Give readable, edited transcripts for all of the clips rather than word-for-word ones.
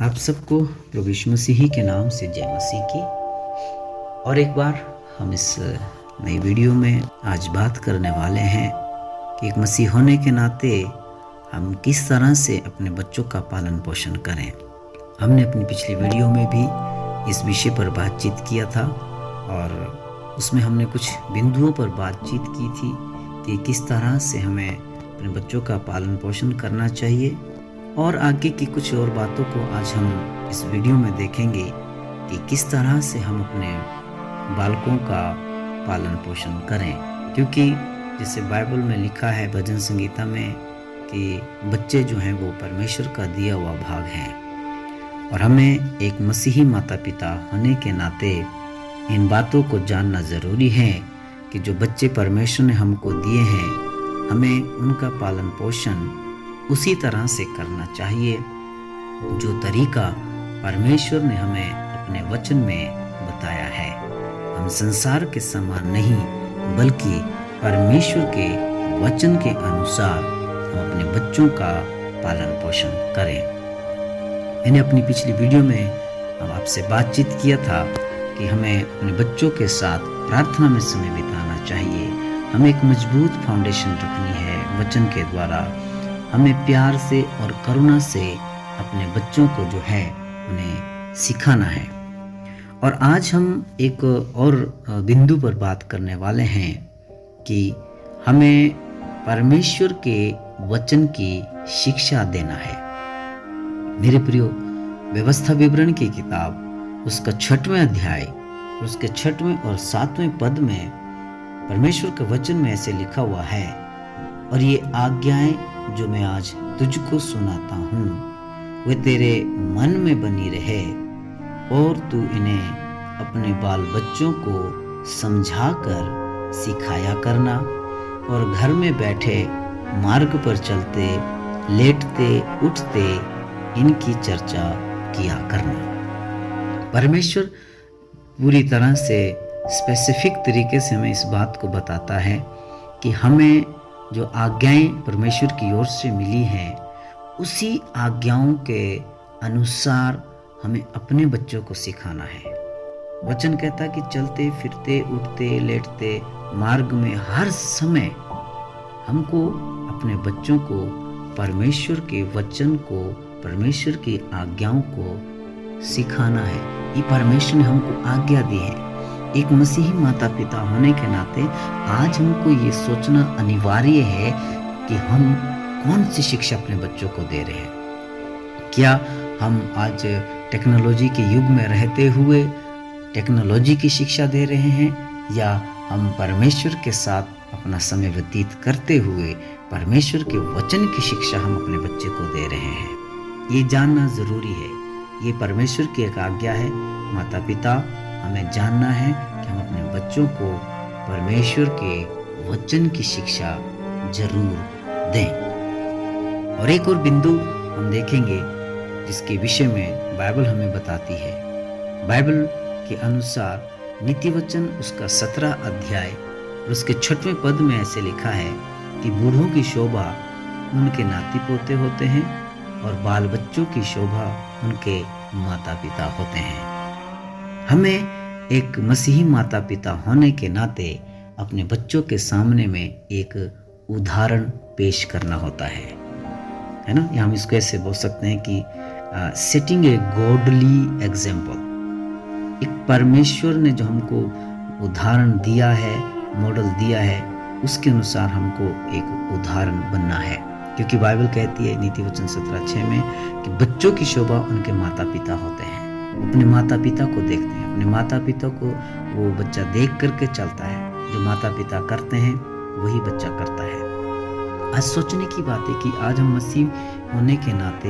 आप सबको प्रभु यीशु मसीह के नाम से जय मसीह की। और एक बार हम इस नई वीडियो में आज बात करने वाले हैं कि एक मसीह होने के नाते हम किस तरह से अपने बच्चों का पालन पोषण करें। हमने अपनी पिछली वीडियो में भी इस विषय पर बातचीत किया था और उसमें हमने कुछ बिंदुओं पर बातचीत की थी कि किस तरह से हमें अपने बच्चों का पालन पोषण करना चाहिए। और आगे की कुछ और बातों को आज हम इस वीडियो में देखेंगे कि किस तरह से हम अपने बालकों का पालन पोषण करें, क्योंकि जैसे बाइबल में लिखा है भजन संगीता में कि बच्चे जो हैं वो परमेश्वर का दिया हुआ भाग हैं। और हमें एक मसीही माता पिता होने के नाते इन बातों को जानना ज़रूरी है कि जो बच्चे परमेश्वर ने हमको दिए हैं हमें उनका पालन पोषण उसी तरह से करना चाहिए जो तरीका परमेश्वर ने हमें अपने वचन में बताया है। हम संसार के समान नहीं बल्कि परमेश्वर के वचन के अनुसार हम अपने बच्चों का पालन पोषण करें। मैंने अपनी पिछली वीडियो में हम आपसे बातचीत किया था कि हमें अपने बच्चों के साथ प्रार्थना में समय बिताना चाहिए। हमें एक मजबूत फाउंडेशन रखनी है वचन के द्वारा। हमें प्यार से और करुणा से अपने बच्चों को जो है उन्हें सिखाना है। और आज हम एक और बिंदु पर बात करने वाले हैं कि हमें परमेश्वर के वचन की शिक्षा देना है। मेरे प्रियो, व्यवस्था विवरण की किताब उसका 6वां अध्याय उसके 6वें और 7वें पद में परमेश्वर के वचन में ऐसे लिखा हुआ है, और ये आज्ञाएं जो मैं आज तुझको सुनाता हूँ वे तेरे मन में बनी रहे और तू इन्हें अपने बाल बच्चों को समझाकर सिखाया करना, और घर में बैठे मार्ग पर चलते लेटते उठते इनकी चर्चा किया करना। परमेश्वर पूरी तरह से स्पेसिफिक तरीके से हमें इस बात को बताता है कि हमें जो आज्ञाएं परमेश्वर की ओर से मिली हैं उसी आज्ञाओं के अनुसार हमें अपने बच्चों को सिखाना है। वचन कहता है कि चलते फिरते उठते लेटते मार्ग में हर समय हमको अपने बच्चों को परमेश्वर के वचन को, परमेश्वर की आज्ञाओं को सिखाना है। ये परमेश्वर ने हमको आज्ञा दी है। एक मसीही माता पिता होने के नाते आज हमको ये सोचना अनिवार्य है कि हम कौन सी शिक्षा अपने बच्चों को दे रहे हैं। क्या हम आज टेक्नोलॉजी के युग में रहते हुए टेक्नोलॉजी की शिक्षा दे रहे हैं, या हम परमेश्वर के साथ अपना समय व्यतीत करते हुए परमेश्वर के वचन की शिक्षा हम अपने बच्चे को दे रहे हैं। ये जानना ज़रूरी है। ये परमेश्वर की एक आज्ञा है। माता पिता हमें जानना है कि हम अपने बच्चों को परमेश्वर के वचन की शिक्षा जरूर दें। और एक और बिंदु हम देखेंगे जिसके विषय में बाइबल हमें बताती है। बाइबल के अनुसार नीति वचन उसका 17 अध्याय और उसके 6वें पद में ऐसे लिखा है कि बूढ़ों की शोभा उनके नाती पोते होते हैं और बाल बच्चों की शोभा उनके माता पिता होते हैं। हमें एक मसीही माता पिता होने के नाते अपने बच्चों के सामने में एक उदाहरण पेश करना होता है ना। या हम इसको ऐसे बोल सकते हैं कि सेटिंग ए गॉडली एग्जाम्पल। एक परमेश्वर ने जो हमको उदाहरण दिया है, मॉडल दिया है, उसके अनुसार हमको एक उदाहरण बनना है। क्योंकि बाइबल कहती है नीति वचन 17:6 में कि बच्चों की शोभा उनके माता पिता होते हैं। अपने माता पिता को देखते हैं, अपने माता पिता को वो बच्चा देख करके चलता है। जो माता पिता करते हैं वही बच्चा करता है। आज सोचने की बात है कि आज हम मसीह होने के नाते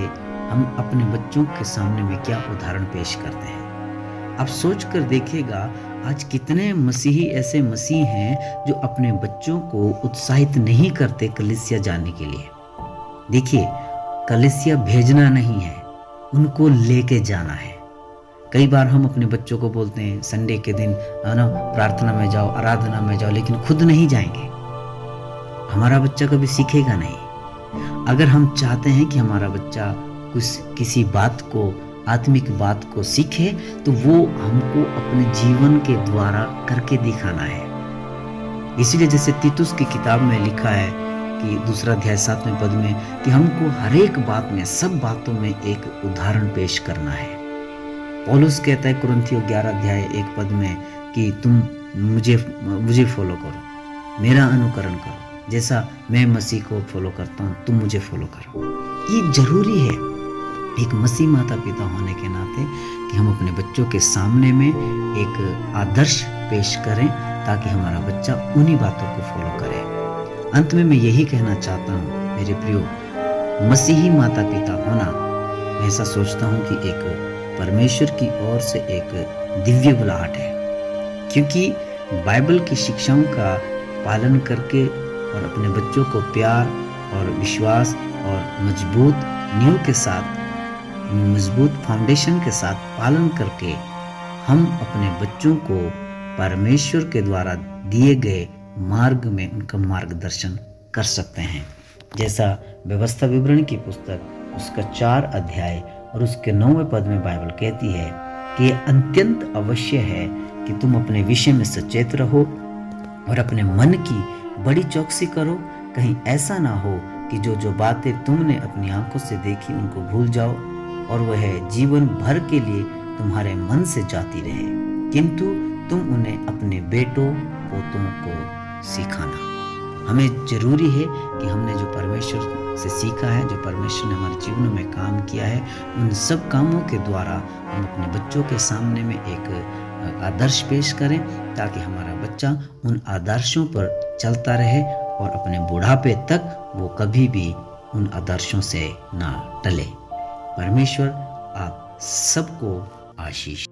हम अपने बच्चों के सामने में क्या उदाहरण पेश करते हैं। आप सोच कर देखिएगा आज कितने मसीही ऐसे मसीह हैं जो अपने बच्चों को उत्साहित नहीं करते कलीसिया जाने के लिए। देखिए, कलीसिया भेजना नहीं है, उनको लेके जाना है। कई बार हम अपने बच्चों को बोलते हैं संडे के दिन ना प्रार्थना में जाओ, आराधना में जाओ, लेकिन खुद नहीं जाएंगे। हमारा बच्चा कभी सीखेगा नहीं। अगर हम चाहते हैं कि हमारा बच्चा किसी बात को आत्मिक बात को सीखे तो वो हमको अपने जीवन के द्वारा करके दिखाना है। इसलिए जैसे तीतुस की किताब में लिखा है कि 2 अध्याय 7वें पद में कि हमको हर एक बात में, सब बातों में एक उदाहरण पेश करना है। पौलुस कहता है कुरिन्थियों 11 अध्याय 1 पद में कि तुम मुझे फॉलो करो, मेरा अनुकरण करो, जैसा मैं मसीह को फॉलो करता हूँ तुम मुझे फॉलो करो। ये जरूरी है एक मसीह माता पिता होने के नाते कि हम अपने बच्चों के सामने में एक आदर्श पेश करें ताकि हमारा बच्चा उन्हीं बातों को फॉलो करे। अंत में मैं यही कहना चाहता हूँ मेरे प्रियो, मसीही माता पिता होना, मैं ऐसा सोचता हूँ कि एक परमेश्वर की ओर से एक दिव्य बुलाहट है, क्योंकि बाइबल की शिक्षाओं का पालन करके और अपने बच्चों को प्यार और विश्वास और मजबूत नींव के साथ, मजबूत फाउंडेशन के साथ पालन करके हम अपने बच्चों को परमेश्वर के द्वारा दिए गए मार्ग में उनका मार्गदर्शन कर सकते हैं। जैसा व्यवस्था विवरण की पुस्तक उसका 4 अध्याय और उसके 9वें पद में बाइबल कहती है कि यह अत्यंत अवश्य है कि तुम अपने विषय में सचेत रहो और अपने मन की बड़ी चौकसी करो, कहीं ऐसा ना हो कि जो बातें तुमने अपनी आंखों से देखी उनको भूल जाओ और वह जीवन भर के लिए तुम्हारे मन से जाती रहे, किंतु तुम उन्हें अपने बेटों पोतों को सिखाना। हमें जरूरी है कि हमने जो परमेश्वर से सीखा है, जो परमेश्वर ने हमारे जीवन में काम किया है, उन सब कामों के द्वारा हम अपने बच्चों के सामने में एक आदर्श पेश करें ताकि हमारा बच्चा उन आदर्शों पर चलता रहे और अपने बुढ़ापे तक वो कभी भी उन आदर्शों से ना टले। परमेश्वर आप सबको आशीष